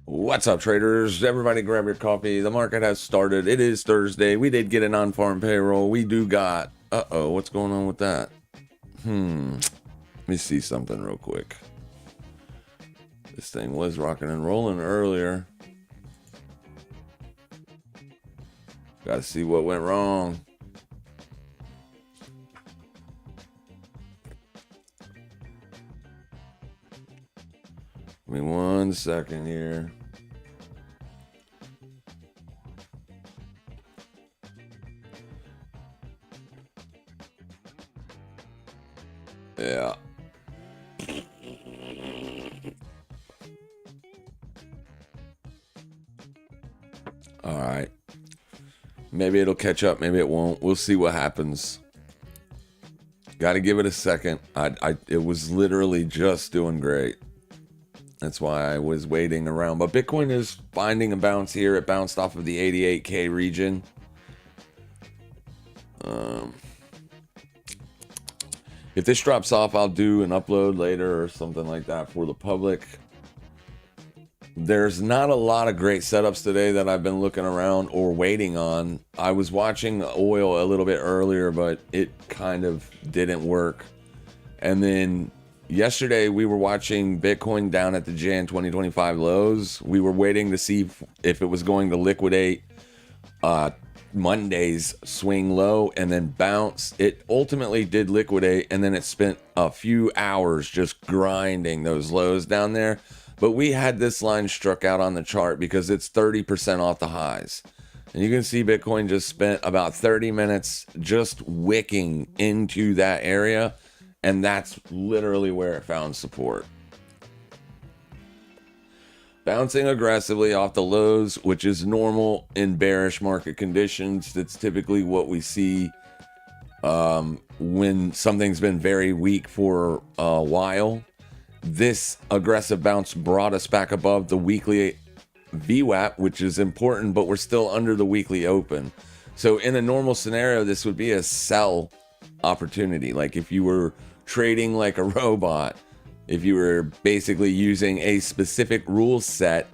What's up, traders? Everybody grab your coffee. The market has started. It is Thursday. We did get a non-farm payroll. We do got... Uh-oh, what's going on with that? Let me see something real quick. This thing was rocking and rolling earlier. Gotta see what went wrong. Give me 1 second here. Yeah. All right. Maybe it'll catch up. Maybe it won't. We'll see what happens. Got to give it a second. It was literally just doing great. That's why I was waiting around. But Bitcoin is finding a bounce here. It bounced off of the 88K region. If this drops off, I'll do an upload later or something like that for the public. There's not a lot of great setups today that I've been looking around or waiting on. I was watching oil a little bit earlier, but it kind of didn't work. And then yesterday we were watching Bitcoin down at the Jan 2025 lows. We were waiting to see if it was going to liquidate Monday's swing low and then bounce. It ultimately did liquidate, and then it spent a few hours just grinding those lows down there. But we had this line struck out on the chart because it's 30% off the highs. And you can see Bitcoin just spent about 30 minutes just wicking into that area. And that's literally where it found support. Bouncing aggressively off the lows, which is normal in bearish market conditions. That's typically what we see when something's been very weak for a while. This aggressive bounce brought us back above the weekly VWAP, which is important, but we're still under the weekly open. So in a normal scenario, this would be a sell opportunity. Like if you were trading like a robot, if you were basically using a specific rule set,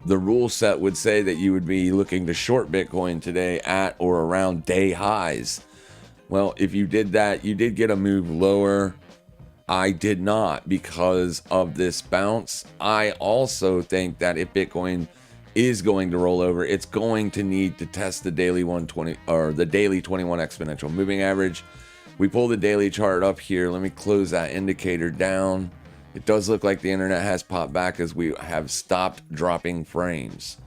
the rule set would say that you would be looking to short Bitcoin today at or around day highs. Well, if you did that, you did get a move lower. I did not because of this bounce. I also think that if Bitcoin is going to roll over, it's going to need to test the daily 120 or the daily 21 exponential moving average. We pull the daily chart up here. Let me close that indicator down. It does look like the internet has popped back as we have stopped dropping frames.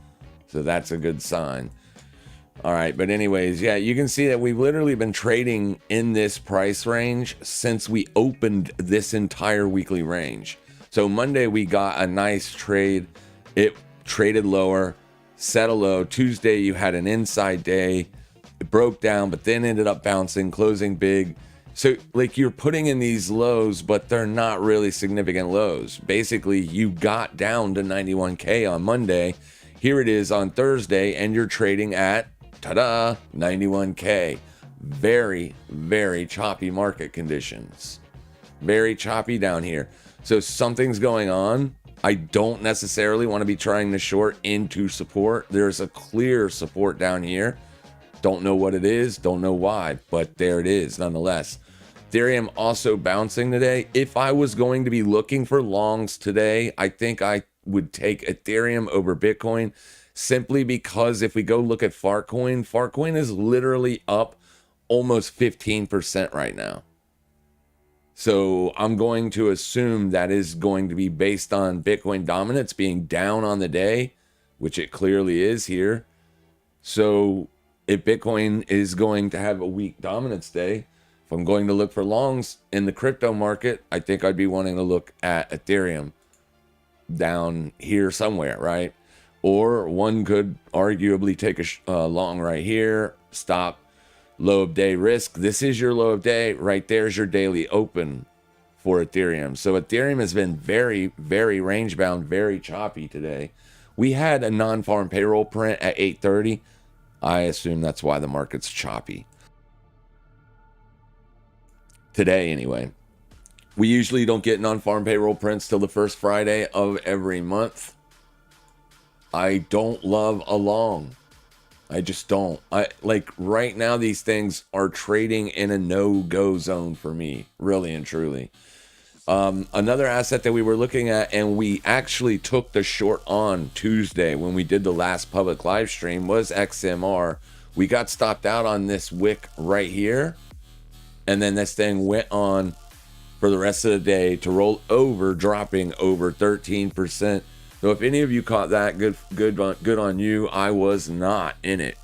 So that's a good sign. All right, but anyways, yeah, you can see that we've literally been trading in this price range since we opened this entire weekly range. So Monday we got a nice trade. It traded lower, set a low. Tuesday you had an inside day. It broke down, but then ended up bouncing, closing big. So like you're putting in these lows, but they're not really significant lows. Basically, you got down to 91K on Monday. Here it is on Thursday, and you're trading at ta-da, 91K. Very, very choppy market conditions. Very choppy down here. So something's going on. I don't necessarily want to be trying to short into support. There's a clear support down here. Don't know what it is. Don't know why, but there it is nonetheless. Ethereum also bouncing today. If I was going to be looking for longs today, I think I would take Ethereum over Bitcoin. Simply because if we go look at Farcoin is literally up almost 15% right now. So I'm going to assume that is going to be based on Bitcoin dominance being down on the day, which it clearly is here. So if Bitcoin is going to have a weak dominance day, if I'm going to look for longs in the crypto market, I think I'd be wanting to look at Ethereum down here somewhere, right? Or one could arguably take a long right here, stop, low of day risk. This is your low of day. Right there's your daily open for Ethereum. So Ethereum has been very, very range bound, very choppy today. We had a non-farm payroll print at 8:30. I assume that's why the market's choppy. Today, anyway. We usually don't get non-farm payroll prints till the first Friday of every month. I don't love a long. I just don't. I like right now these things are trading in a no-go zone for me, really and truly. Another asset that we were looking at, and we actually took the short on Tuesday when we did the last public live stream, was XMR. We got stopped out on this wick right here, and then this thing went on for the rest of the day to roll over, dropping over 13%. So if any of you caught that, good on you. I was not in it.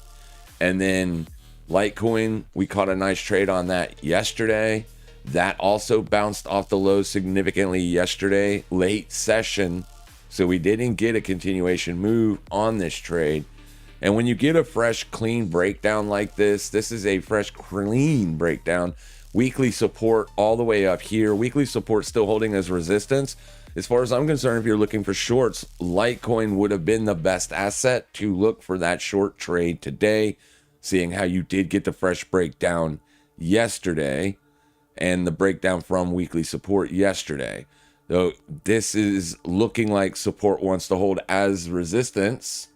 And then Litecoin, we caught a nice trade on that yesterday. That also bounced off the low significantly yesterday, late session. So we didn't get a continuation move on this trade. And when you get a fresh, clean breakdown like this is a fresh, clean breakdown. Weekly support all the way up here. Weekly support still holding as resistance. As far as I'm concerned, if you're looking for shorts, Litecoin would have been the best asset to look for that short trade today, seeing how you did get the fresh breakdown yesterday and the breakdown from weekly support yesterday. So this is looking like support wants to hold as resistance.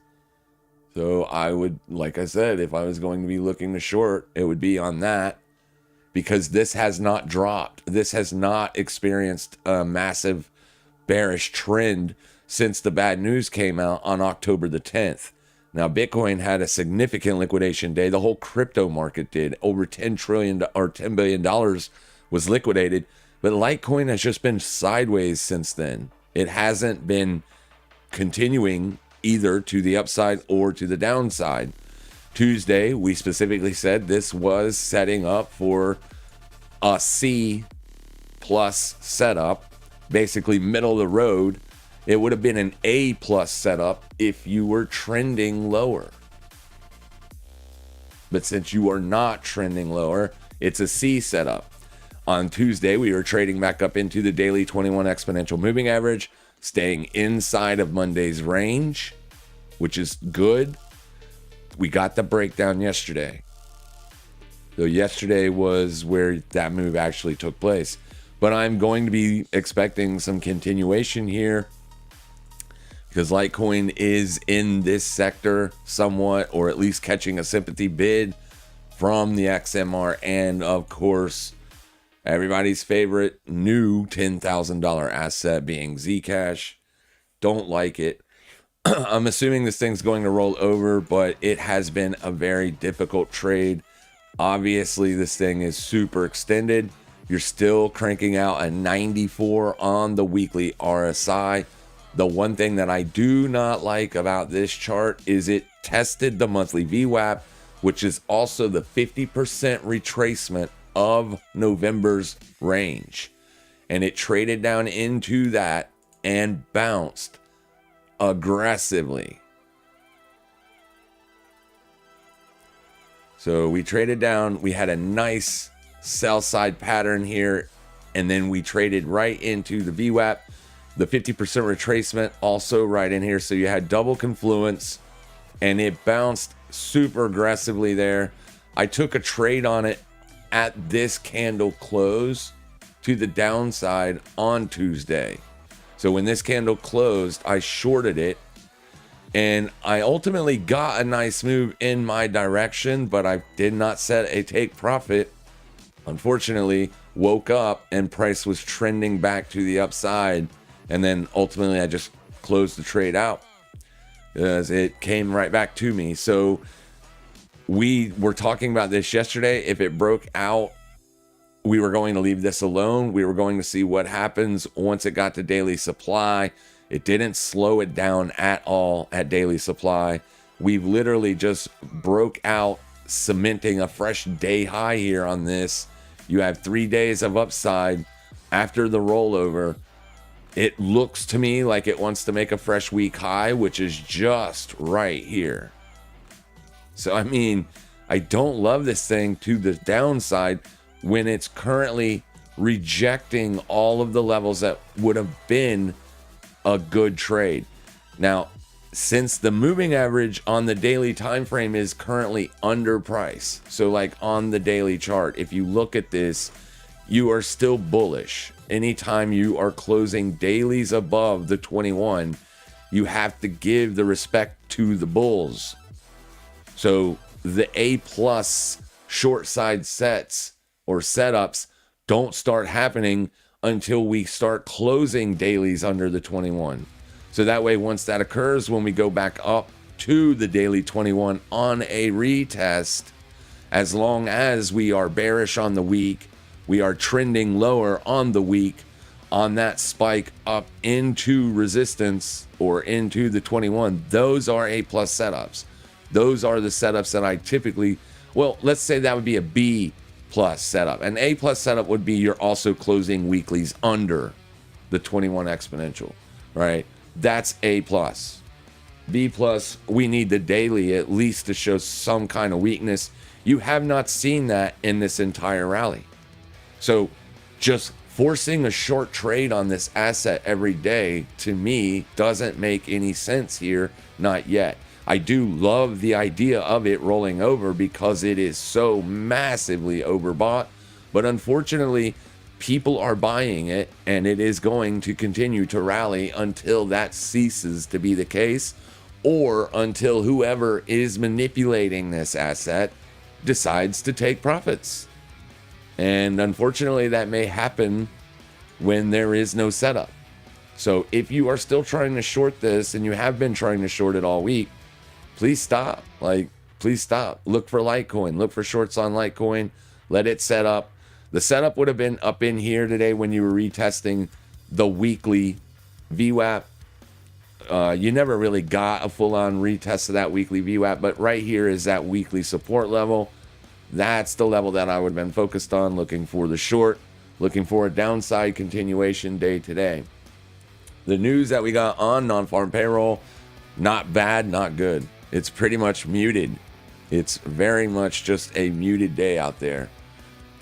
So I would, like I said, if I was going to be looking to short, it would be on that, because this has not dropped. This has not experienced a massive bearish trend since the bad news came out on October the 10th. Now, Bitcoin had a significant liquidation day. The whole crypto market did. Over $10 trillion or $10 billion was liquidated. But Litecoin has just been sideways since then. It hasn't been continuing either to the upside or to the downside. Tuesday, we specifically said this was setting up for a C plus setup. Basically middle of the road. It would have been an A plus setup if you were trending lower. But since you are not trending lower, it's a C setup. On Tuesday, we were trading back up into the daily 21 exponential moving average, staying inside of Monday's range, which is good. We got the breakdown yesterday. So yesterday was where that move actually took place. But I'm going to be expecting some continuation here, because Litecoin is in this sector somewhat, or at least catching a sympathy bid from the XMR, and of course everybody's favorite new $10,000 asset being Zcash. Don't like it. I'm assuming this thing's going to roll over, but it has been a very difficult trade. Obviously this thing is super extended. You're still cranking out a 94 on the weekly RSI. The one thing that I do not like about this chart is it tested the monthly VWAP, which is also the 50% retracement of November's range. And it traded down into that and bounced aggressively. So we traded down. We had a nice sell side pattern here, and then we traded right into the VWAP, the 50% retracement also right in here. So you had double confluence, and it bounced super aggressively there. I took a trade on it at this candle close to the downside on Tuesday. So when this candle closed, I shorted it, and I ultimately got a nice move in my direction, but I did not set a take profit. Unfortunately, woke up and price was trending back to the upside, and then ultimately I just closed the trade out as it came right back to me. So we were talking about this yesterday. If it broke out, we were going to leave this alone. We were going to see what happens once it got to daily supply. It didn't slow it down at all at daily supply. We've literally just broke out, cementing a fresh day high here on this. You have 3 days of upside after the rollover. It looks to me like it wants to make a fresh week high, which is just right here. So, I mean, I don't love this thing to the downside when it's currently rejecting all of the levels that would have been a good trade. Now, since the moving average on the daily time frame is currently underpriced, so like on the daily chart, if you look at this, you are still bullish. Anytime you are closing dailies above the 21, you have to give the respect to the bulls. So the A plus short side sets or setups don't start happening until we start closing dailies under the 21. So that way, once that occurs, when we go back up to the daily 21 on a retest, as long as we are bearish on the week, we are trending lower on the week on that spike up into resistance or into the 21, those are A plus setups. Those are the setups that I typically, well, let's say that would be a B plus setup. An A plus setup would be you're also closing weeklies under the 21 exponential, right? That's A plus. B plus, we need the daily at least to show some kind of weakness. You have not seen that in this entire rally. So just forcing a short trade on this asset every day, to me, doesn't make any sense here, not yet. I do love the idea of it rolling over because it is so massively overbought, but unfortunately, people are buying it, and it is going to continue to rally until that ceases to be the case, or until whoever is manipulating this asset decides to take profits. And unfortunately, that may happen when there is no setup. So if you are still trying to short this, and you have been trying to short it all week, please stop. Please stop. Look for Litecoin. Look for shorts on Litecoin. Let it set up. The setup would have been up in here today when you were retesting the weekly VWAP. You never really got a full-on retest of that weekly VWAP, but right here is that weekly support level. That's the level that I would have been focused on, looking for the short, looking for a downside continuation day today. The news that we got on non-farm payroll, not bad, not good. It's pretty much muted. It's very much just a muted day out there.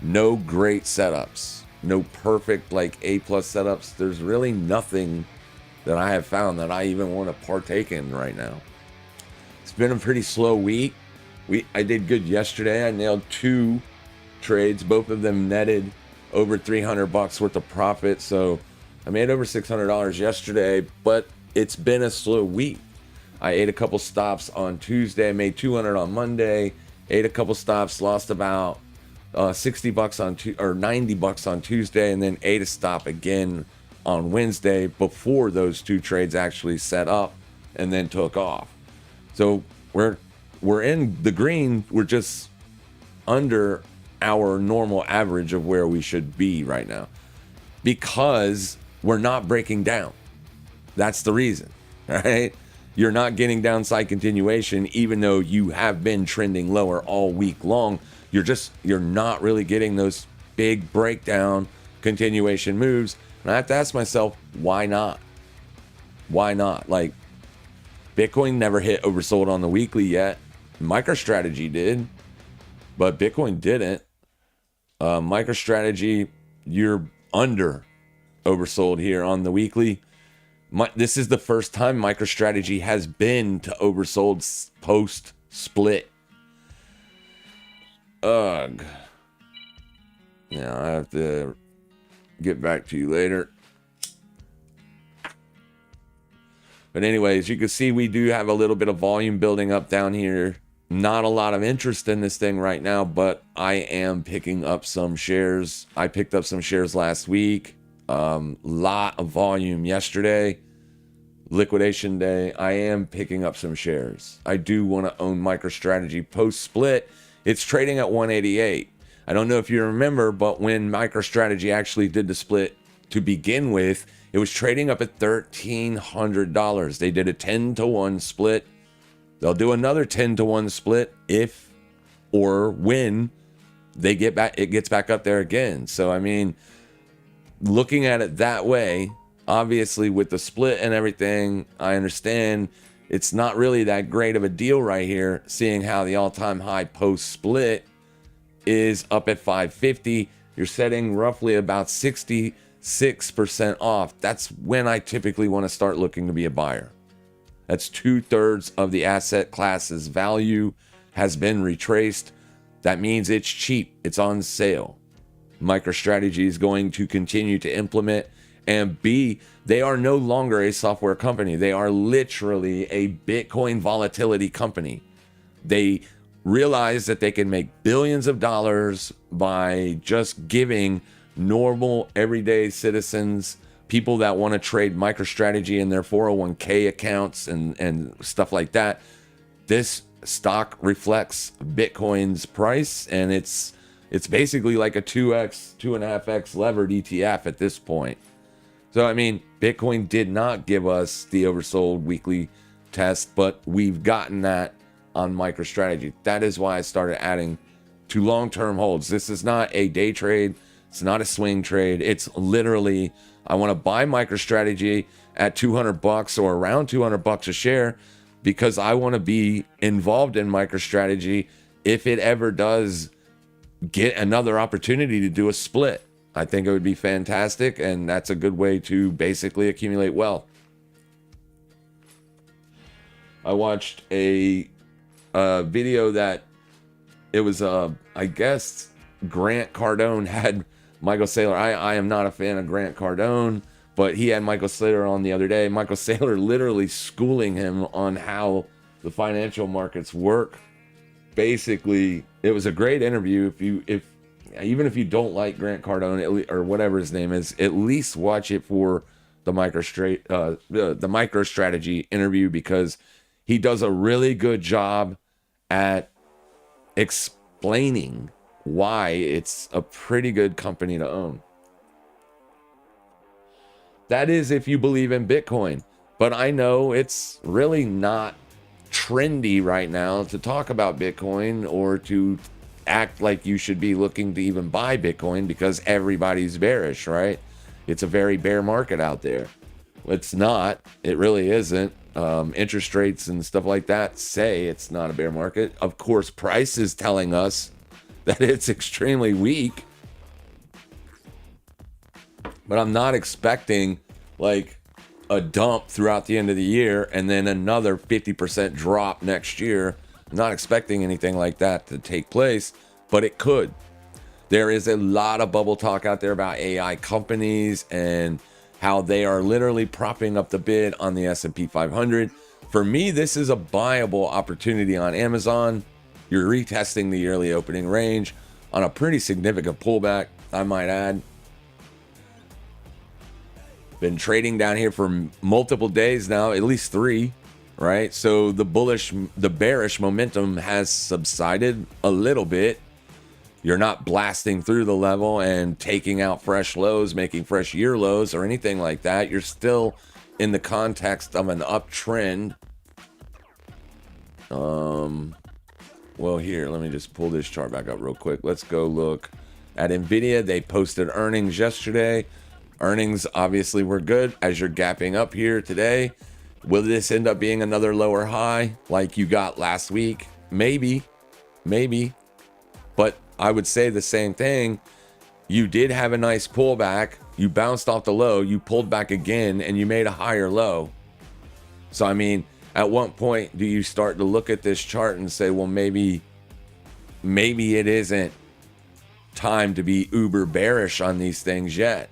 No great setups. No perfect like A plus setups. There's really nothing that I have found that I even want to partake in right now. It's been a pretty slow week. I did good yesterday. I nailed 2 trades. Both of them netted over $300 worth of profit. So I made over $600 yesterday, but it's been a slow week. I ate a couple stops on Tuesday, made $200 on Monday, ate a couple stops, lost about $60 on or $90 on Tuesday, and then ate a stop again on Wednesday before those 2 trades actually set up and then took off. So we're in the green. We're just under our normal average of where we should be right now because we're not breaking down. That's the reason, right? You're not getting downside continuation, even though you have been trending lower all week long. You're not really getting those big breakdown continuation moves. And I have to ask myself, why not? Why not? Like, Bitcoin never hit oversold on the weekly yet. MicroStrategy did, but Bitcoin didn't. MicroStrategy, you're under oversold here on the weekly. This is the first time MicroStrategy has been to oversold post split. Ugh. Yeah, I have to get back to you later. But anyways, you can see we do have a little bit of volume building up down here. Not a lot of interest in this thing right now, but I am picking up some shares. I picked up some shares last week. Lot of volume yesterday. Liquidation day. I am picking up some shares. I do want to own MicroStrategy post split. It's trading at 188. I don't know if you remember, but when MicroStrategy actually did the split to begin with, it was trading up at $1,300. They did a 10-to-1 split. They'll do another 10-to-1 split if or when they get back, it gets back up there again. So, I mean, looking at it that way, obviously with the split and everything, I understand it's not really that great of a deal right here, seeing how the all-time high post-split is up at 550. You're setting roughly about 66% off. That's when I typically want to start looking to be a buyer. That's 2/3 of the asset class's value has been retraced. That means it's cheap. It's on sale. MicroStrategy is going to continue to implement And B, they are no longer a software company. They are literally a Bitcoin volatility company. They realize that they can make billions of dollars by just giving normal, everyday citizens, people that want to trade MicroStrategy in their 401k accounts and stuff like that. This stock reflects Bitcoin's price, and it's basically like a 2x, 2.5x levered ETF at this point. So, I mean, Bitcoin did not give us the oversold weekly test, but we've gotten that on MicroStrategy. That is why I started adding to long-term holds. This is not a day trade. It's not a swing trade. It's literally, I want to buy MicroStrategy at $200 or around $200 a share because I want to be involved in MicroStrategy if it ever does get another opportunity to do a split. I think it would be fantastic, and that's a good way to basically accumulate wealth. I watched a video that it was, I guess, Grant Cardone had Michael Saylor. I am not a fan of Grant Cardone, but he had Michael Saylor on the other day. Michael Saylor literally schooling him on how the financial markets work. Basically, it was a great interview. Even if you don't like Grant Cardone or whatever his name is, at least watch it for the MicroStrategy interview, because he does a really good job at explaining why it's a pretty good company to own. That is if you believe in Bitcoin. But I know it's really not trendy right now to talk about Bitcoin or to act like you should be looking to even buy Bitcoin because everybody's bearish, right? It's a very bear market out there. It's not. It really isn't. Interest rates and stuff like that say it's not a bear market. Of course, price is telling us that it's extremely weak. But I'm not expecting like a dump throughout the end of the year and then another 50% drop next year. I'm not expecting anything like that to take place, but it could. There is a lot of bubble talk out there about AI companies and how they are literally propping up the bid on the S&P 500. For me, this is a buyable opportunity on Amazon. You're retesting the yearly opening range on a pretty significant pullback, I might add. Been trading down here for multiple days now, at least 3, right? So the bearish momentum has subsided a little bit. You're not blasting through the level and taking out fresh lows, making fresh year lows or anything like that. You're still in the context of an uptrend. Well, here, let me just pull this chart back up real quick. Let's go look at Nvidia. They posted earnings yesterday. Earnings obviously were good as you're gapping up here today. Will this end up being another lower high like you got last week? Maybe. But I would say the same thing. You did have a nice pullback. You bounced off the low. You pulled back again and you made a higher low. So, I mean, at what point do you start to look at this chart and say, well, maybe it isn't time to be uber bearish on these things yet?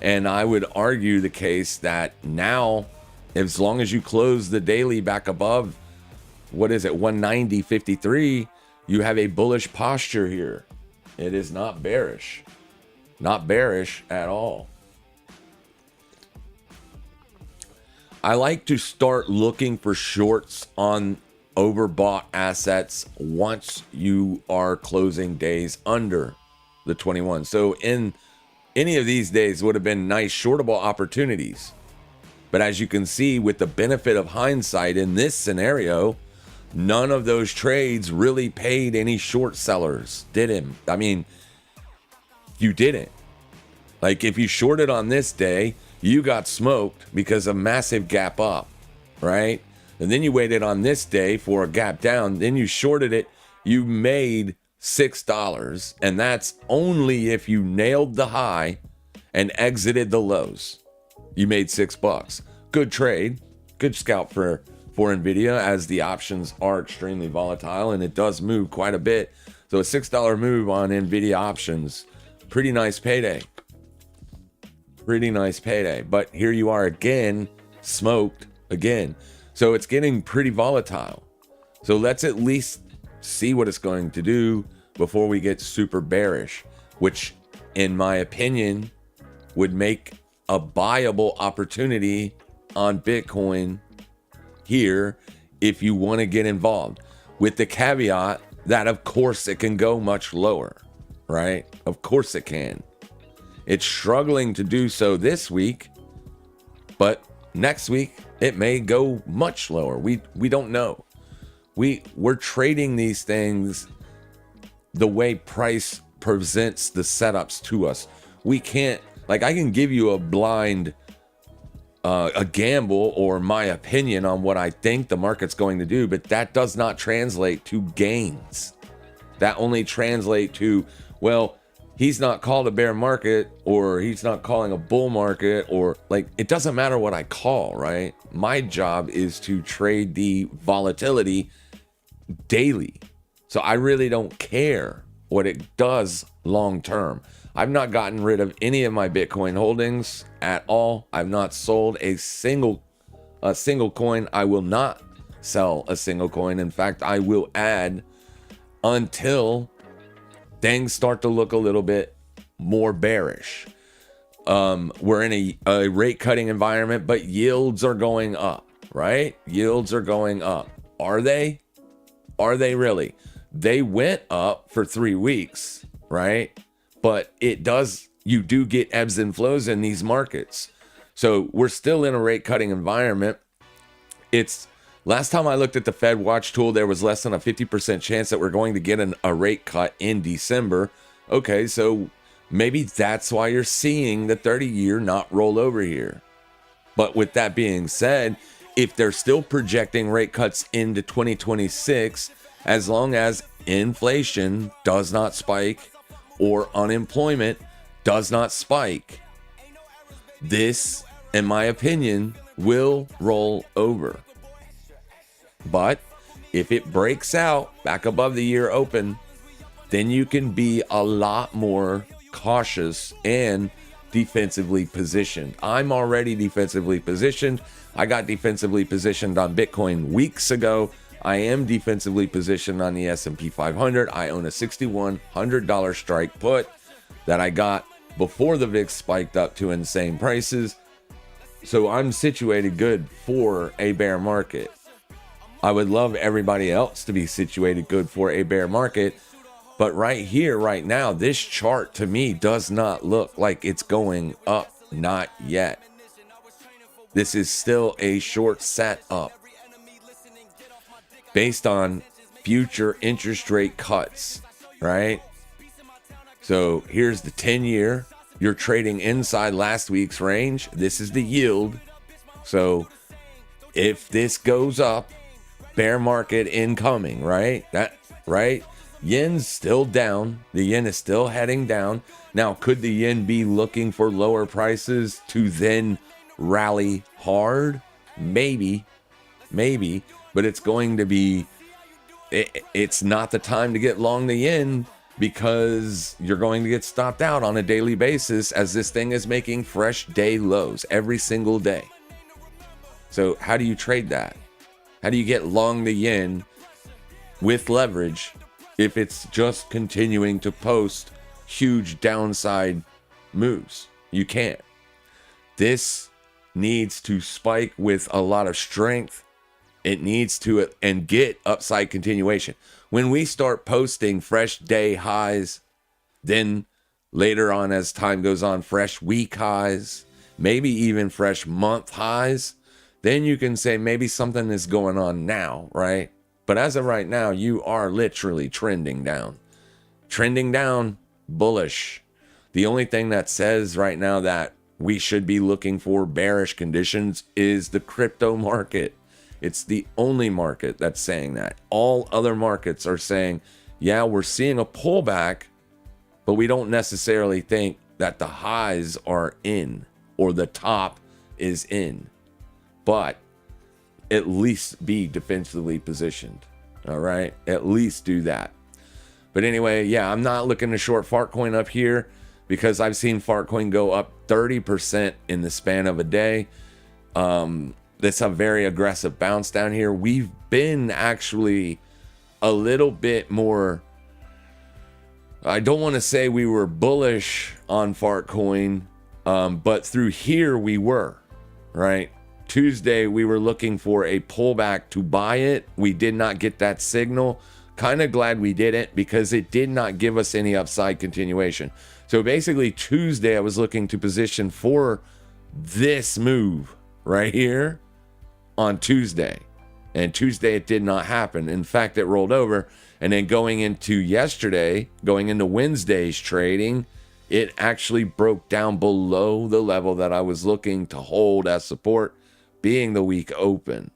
And I would argue the case that now, as long as you close the daily back above, 190.53, you have a bullish posture here. It is not bearish. Not bearish at all. I like to start looking for shorts on overbought assets once you are closing days under the 21. So in any of these days would have been nice shortable opportunities. But as you can see, with the benefit of hindsight in this scenario, none of those trades really paid any short sellers, did him. I mean, you didn't. Like, if you shorted on this day, you got smoked because of massive gap up, right? And then you waited on this day for a gap down. Then you shorted it. You made $6. And that's only if you nailed the high and exited the lows. You made $6. Good trade. Good scalp for Nvidia, as the options are extremely volatile and it does move quite a bit. So a $6 move on Nvidia options, pretty nice payday. pretty nice payday. But here you are again, smoked again. So it's getting pretty volatile. So let's at least see what it's going to do before we get super bearish, which in my opinion would make a buyable opportunity on Bitcoin here if you want to get involved, with the caveat that of course it can go much lower, right? Of course it can. It's struggling to do so this week, but next week it may go much lower. We don't know. We're trading these things the way price presents the setups to us. We can't, like, I can give you a blind a gamble or my opinion on what I think the market's going to do, but that does not translate to gains. That only translate to, well, he's not called a bear market, or he's not calling a bull market, or like, it doesn't matter what I call, right? My job is to trade the volatility daily. So I really don't care what it does long term. I've not gotten rid of any of my Bitcoin holdings at all. I've not sold a single coin. I will not sell a single coin. In fact, I will add until things start to look a little bit more bearish. We're in a rate cutting environment, but yields are going up, right? Yields are going up. Are they? Are they really? They went up for 3 weeks, right? But you do get ebbs and flows in these markets. So we're still in a rate cutting environment. Last time I looked at the Fed Watch tool, there was less than a 50% chance that we're going to get a rate cut in December. Okay, so maybe that's why you're seeing the 30-year not roll over here. But with that being said, if they're still projecting rate cuts into 2026, as long as inflation does not spike or unemployment does not spike, this, in my opinion, will roll over. But if it breaks out back above the year open, then you can be a lot more cautious and defensively positioned. I'm already defensively positioned. I got defensively positioned on Bitcoin weeks ago. I am defensively positioned on the S&P 500. I own a $6,100 strike put that I got before the VIX spiked up to insane prices. So I'm situated good for a bear market. I would love everybody else to be situated good for a bear market. But right here, right now, this chart to me does not look like it's going up. Not yet. This is still a short setup based on future interest rate cuts, right? So here's the 10-year. You're trading inside last week's range. This is the yield. So if this goes up, bear market incoming, right? Right? Yen's still down. The yen is still heading down. Now, could the yen be looking for lower prices to then rally hard? Maybe. But it's going to be, it's not the time to get long the yen, because you're going to get stopped out on a daily basis as this thing is making fresh day lows every single day. So how do you trade that? How do you get long the yen with leverage if it's just continuing to post huge downside moves? You can't. This needs to spike with a lot of strength. It needs to and get upside continuation. When we start posting fresh day highs, then later on as time goes on, fresh week highs, maybe even fresh month highs, then you can say maybe something is going on now, right? But as of right now, you are literally trending down. Trending down, bullish. The only thing that says right now that we should be looking for bearish conditions is the crypto market. It's the only market that's saying that. All other markets are saying, yeah, we're seeing a pullback, but we don't necessarily think that the highs are in or the top is in. But at least be defensively positioned. All right, at least do that. But anyway, yeah, I'm not looking to short Fartcoin up here. because I've seen Fartcoin go up 30% in the span of a day. That's a very aggressive bounce down here. We've been actually a little bit more, I don't want to say we were bullish on Fartcoin, but through here we were, right? Tuesday, we were looking for a pullback to buy it. We did not get that signal. Kind of glad we didn't, because it did not give us any upside continuation. So basically Tuesday, I was looking to position for this move right here on Tuesday. And Tuesday, it did not happen. In fact, it rolled over. And then going into yesterday, going into Wednesday's trading, it actually broke down below the level that I was looking to hold as support, being the week open.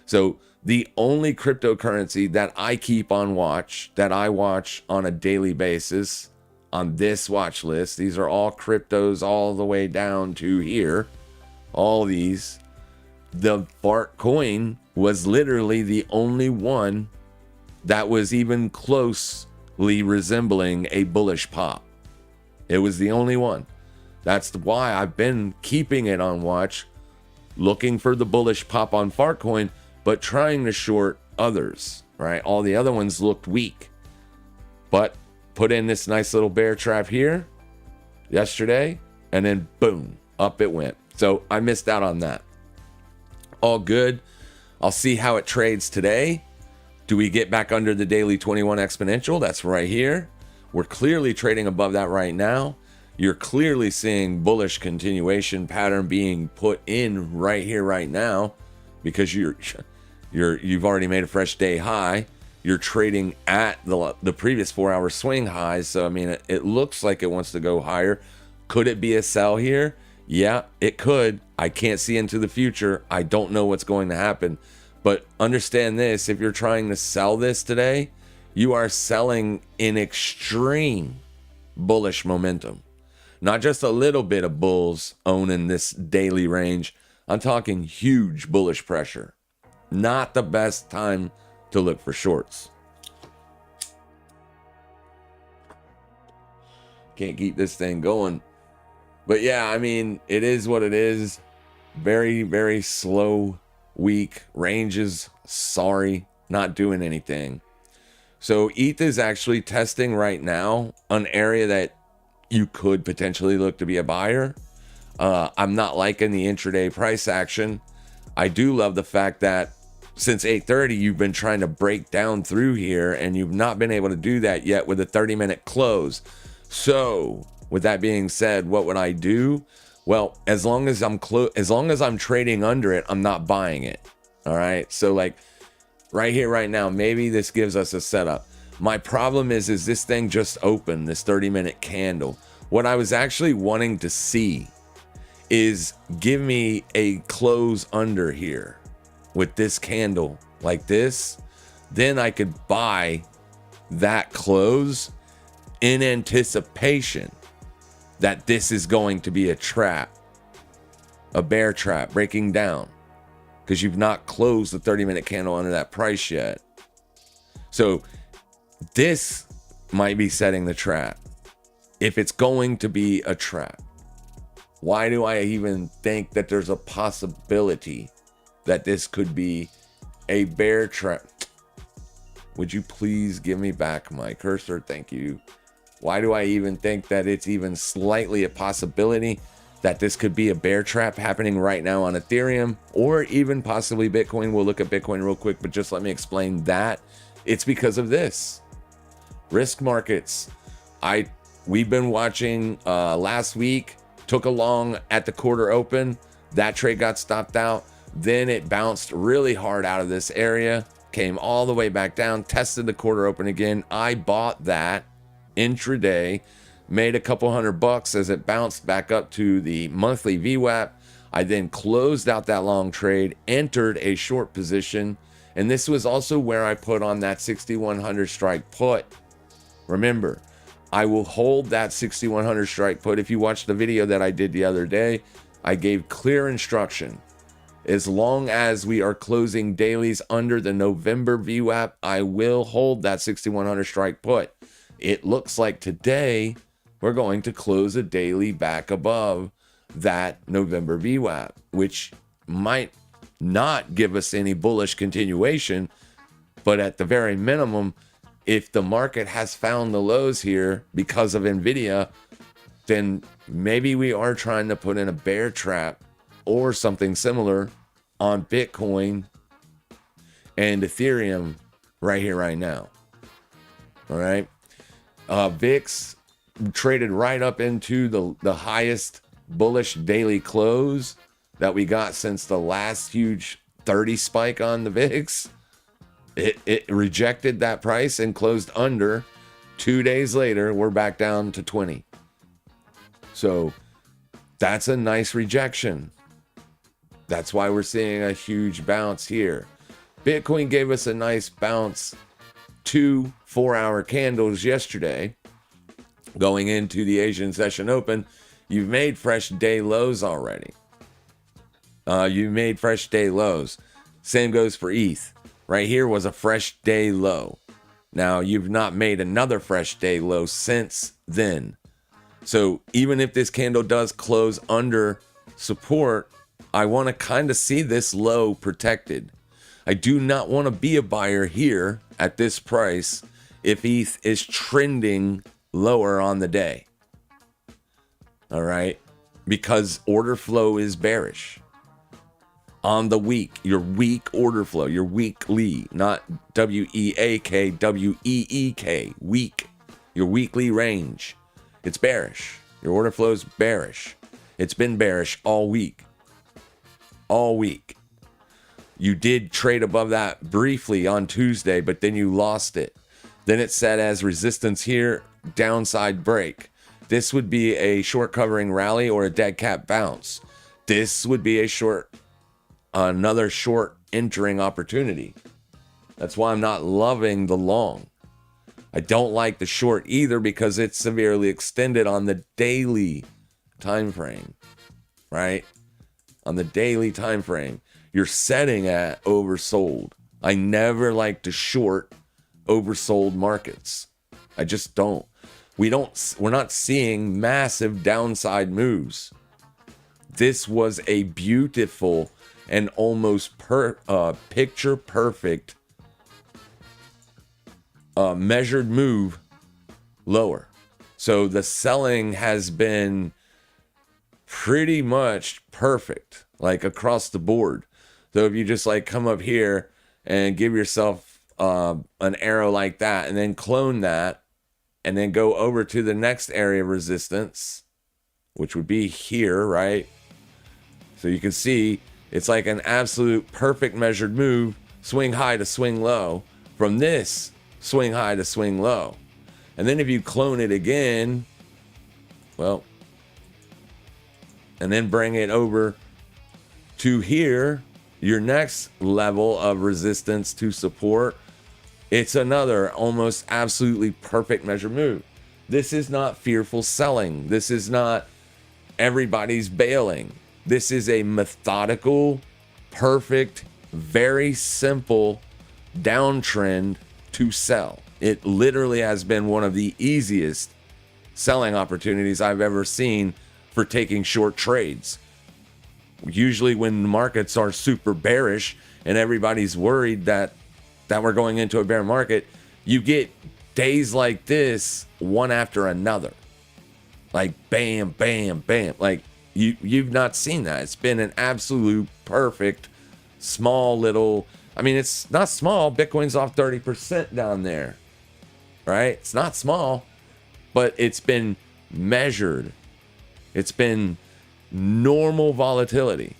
So the only cryptocurrency that I keep on watch, that I watch on a daily basis on this watch list, these are all cryptos all the way down to here, all these, the Fartcoin was literally the only one that was even closely resembling a bullish pop. It was the only one. That's why I've been keeping it on watch, looking for the bullish pop on Fartcoin, but trying to short others, right? All the other ones looked weak, but put in this nice little bear trap here yesterday, and then boom, up it went. So I missed out on that. All good. I'll see how it trades today. Do we get back under the daily 21 exponential? That's right here. We're clearly trading above that right now. You're clearly seeing bullish continuation pattern being put in right here, right now, because you've already made a fresh day high. You're trading at the previous 4-hour swing highs. So, I mean, it looks like it wants to go higher. Could it be a sell here? Yeah, it could. I can't see into the future. I don't know what's going to happen. But understand this, if you're trying to sell this today, you are selling in extreme bullish momentum. Not just a little bit of bulls owning this daily range. I'm talking huge bullish pressure. Not the best time to look for shorts. Can't keep this thing going. But yeah, I mean, it is what it is. Very, very slow week. Range is, sorry, not doing anything. So ETH is actually testing right now an area that you could potentially look to be a buyer. I'm not liking the intraday price action. I do love the fact that since 8:30, you've been trying to break down through here, and you've not been able to do that yet with a 30-minute close. So with that being said, what would I do? Well, as long as I'm trading under it, I'm not buying it. All right. So like right here, right now, maybe this gives us a setup. My problem is this thing just opened, this 30-minute candle. What I was actually wanting to see is give me a close under here with this candle like this. Then I could buy that close in anticipation that this is going to be a trap, a bear trap breaking down, because you've not closed the 30-minute candle under that price yet. So this might be setting the trap. If it's going to be a trap, why do I even think that there's a possibility that this could be a bear trap? Would you please give me back my cursor? Thank you. Why do I even think that it's even slightly a possibility that this could be a bear trap happening right now on Ethereum or even possibly Bitcoin? We'll look at Bitcoin real quick, but just let me explain that. It's because of this. Risk markets. We've been watching last week, took a long at the quarter open. That trade got stopped out. Then it bounced really hard out of this area, came all the way back down, tested the quarter open again. I bought that intraday, made a couple $100 as it bounced back up to the monthly VWAP. I then closed out that long trade, entered a short position, and this was also where I put on that 6100 strike put. Remember, I will hold that 6100 strike put. If you watched the video that I did the other day, I gave clear instruction. As long as we are closing dailies under the November VWAP, I will hold that 6100 strike put. It looks like today we're going to close a daily back above that November VWAP, which might not give us any bullish continuation, but at the very minimum, if the market has found the lows here because of Nvidia, then maybe we are trying to put in a bear trap or something similar on Bitcoin and Ethereum right here, right now. All right. VIX traded right up into the highest bullish daily close that we got since the last huge 30 spike on the VIX. It rejected that price and closed under. 2 days later, we're back down to 20. So that's a nice rejection. That's why we're seeing a huge bounce here. Bitcoin gave us a nice bounce, 2 4-hour candles yesterday. Going into the Asian session open, you've made fresh day lows already. You made fresh day lows. Same goes for ETH. Right here was a fresh day low. Now, you've not made another fresh day low since then. So even if this candle does close under support, I want to kind of see this low protected. I do not want to be a buyer here at this price if ETH is trending lower on the day. All right? Because order flow is bearish. On the week, your week order flow, your weekly, not W-E-A-K, W-E-E-K, week, your weekly range. It's bearish. Your order flow is bearish. It's been bearish all week. All week. You did trade above that briefly on Tuesday, but then you lost it. Then it set as resistance here, downside break. This would be a short covering rally or a dead cat bounce. This would be another short entering opportunity. That's why I'm not loving the long. I don't like the short either because it's severely extended on the daily time frame, right? On the daily time frame, you're setting at oversold. I never like to short oversold markets. I just don't. We're not seeing massive downside moves. This was a beautiful and almost picture perfect measured move lower. So the selling has been pretty much perfect, like across the board. So if you just like come up here and give yourself an arrow like that and then clone that and then go over to the next area of resistance, which would be here, right? So you can see it's like an absolute perfect measured move, swing high to swing low. From this, swing high to swing low. And then if you clone it again, well, and then bring it over to here, your next level of resistance to support, it's another almost absolutely perfect measure move. This is not fearful selling. This is not everybody's bailing. This is a methodical, perfect, very simple downtrend to sell. It literally has been one of the easiest selling opportunities I've ever seen for taking short trades. Usually when markets are super bearish and everybody's worried that we're going into a bear market, you get days like this one after another. Like bam, bam, bam. Like you've not seen that. It's been an absolute perfect small little, I mean, it's not small. Bitcoin's off 30% down there, right? It's not small, but it's been measured. It's been normal volatility.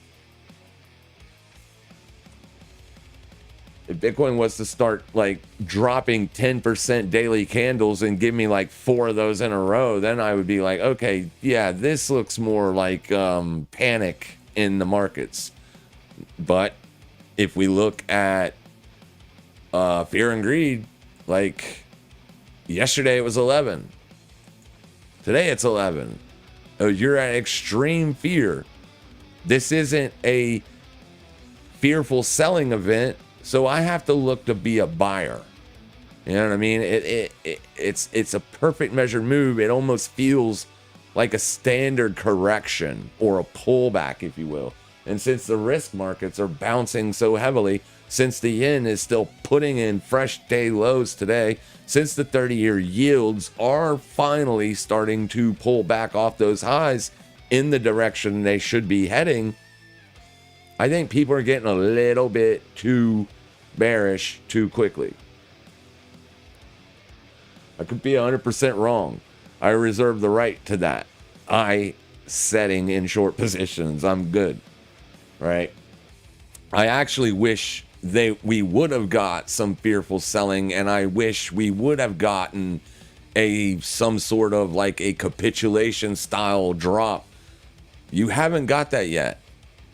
If Bitcoin was to start like dropping 10% daily candles and give me like 4 of those in a row, then I would be like, okay, yeah, this looks more like panic in the markets. But if we look at fear and greed, like yesterday it was 11. Today it's 11. Oh, you're at extreme fear. This isn't a fearful selling event. So I have to look to be a buyer. You know what I mean? It's a perfect measured move. It almost feels like a standard correction or a pullback, if you will. And since the risk markets are bouncing so heavily, since the yen is still putting in fresh day lows today, since the 30-year yields are finally starting to pull back off those highs in the direction they should be heading, I think people are getting a little bit too bearish too quickly. I could be 100% wrong. I reserve the right to that. Setting in short positions, I'm good, right? I actually wish we would have got some fearful selling, and I wish we would have gotten some sort of like a capitulation style drop. You haven't got that yet,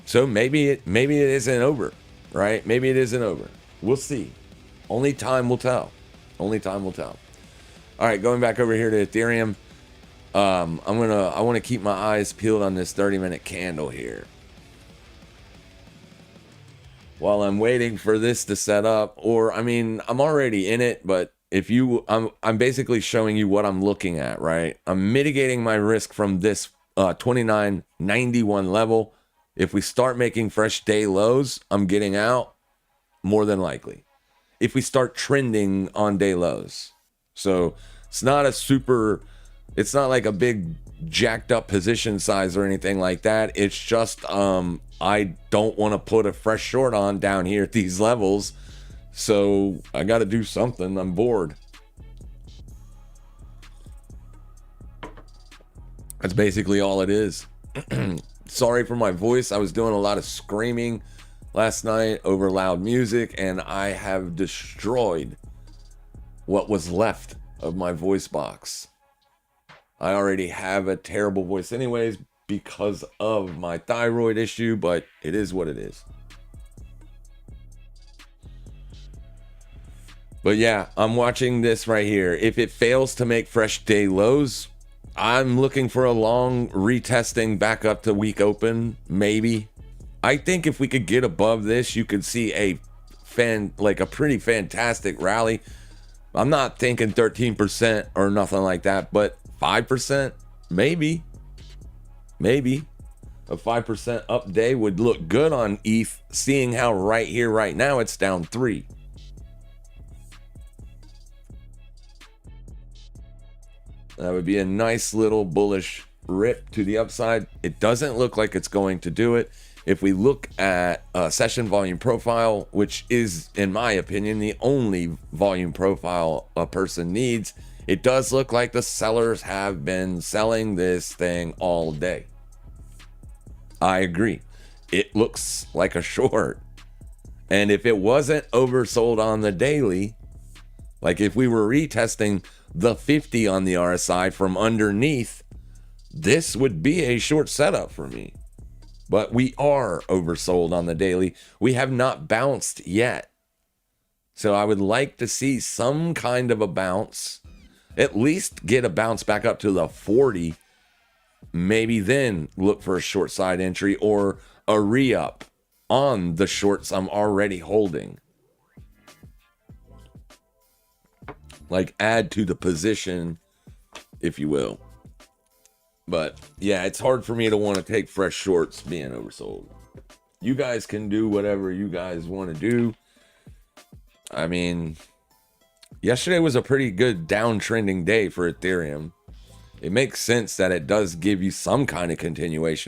so maybe it isn't over, right? Maybe it isn't over. We'll see. Only time will tell. Only time will tell. All right, going back over here to Ethereum. I want to keep my eyes peeled on this 30-minute candle here while I'm waiting for this to set up. Or I'm already in it, but I'm basically showing you what I'm looking at, right? I'm mitigating my risk from this 29.91 level. If we start making fresh day lows, I'm getting out more than likely. If we start trending on day lows. So it's not like a big jacked up position size or anything like that. It's just I don't want to put a fresh short on down here at these levels. So I got to do something. I'm bored. That's basically all it is. Sorry for my voice. I was doing a lot of screaming last night over loud music, and I have destroyed what was left of my voice box. I already have a terrible voice anyways because of my thyroid issue, but it is what it is. But yeah, I'm watching this right here. If it fails to make fresh day lows, I'm looking for a long retesting back up to week open, maybe. I think if we could get above this, you could see a pretty fantastic rally. I'm not thinking 13% or nothing like that, but 5%, maybe. A 5% up day would look good on ETH, seeing how right here, right now, it's down 3. That would be a nice little bullish rip to the upside. It doesn't look like it's going to do it. If we look at session volume profile, which is, in my opinion, the only volume profile a person needs, it does look like the sellers have been selling this thing all day. I agree. It looks like a short. And if it wasn't oversold on the daily, like if we were retesting the 50 on the RSI from underneath, this would be a short setup for me. But we are oversold on the daily. We have not bounced yet. So I would like to see some kind of a bounce. At least get a bounce back up to the 40. Maybe then look for a short side entry or a re-up on the shorts I'm already holding. Like add to the position, if you will. But yeah, it's hard for me to want to take fresh shorts being oversold. You guys can do whatever you guys want to do. I mean, yesterday was a pretty good downtrending day for Ethereum. It makes sense that it does give you some kind of continuation